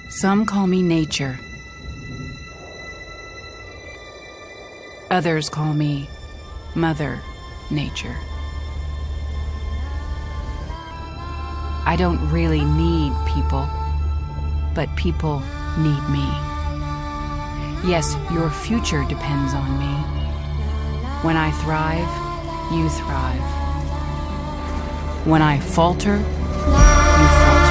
Some call me nature. Others call me Mother Nature. I don't really need people, but people need me. Yes, your future depends on me. When I thrive, you thrive. When I falter, you falter.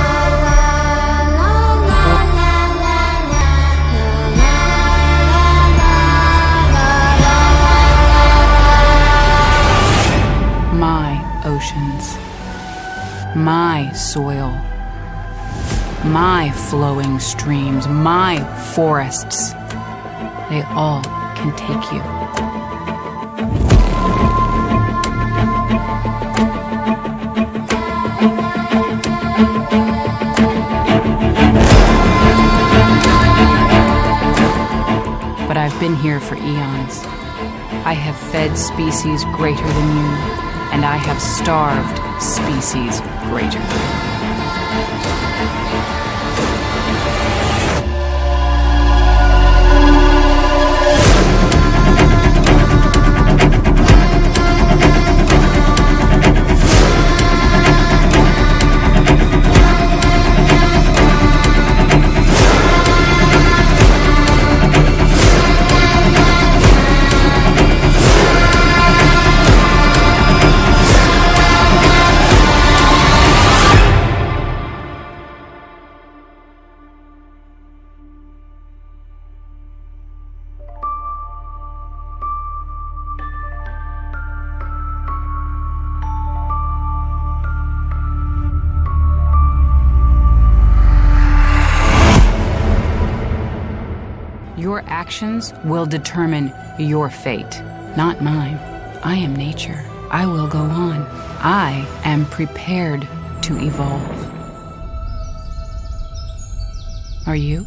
My oceans, my soil, my flowing streams, my forests, they all can take you. But I've been here for eons. I have fed species greater than you, and I have starved species greater. Your actions will determine your fate, not mine. I am nature. I will go on. I am prepared to evolve. Are you?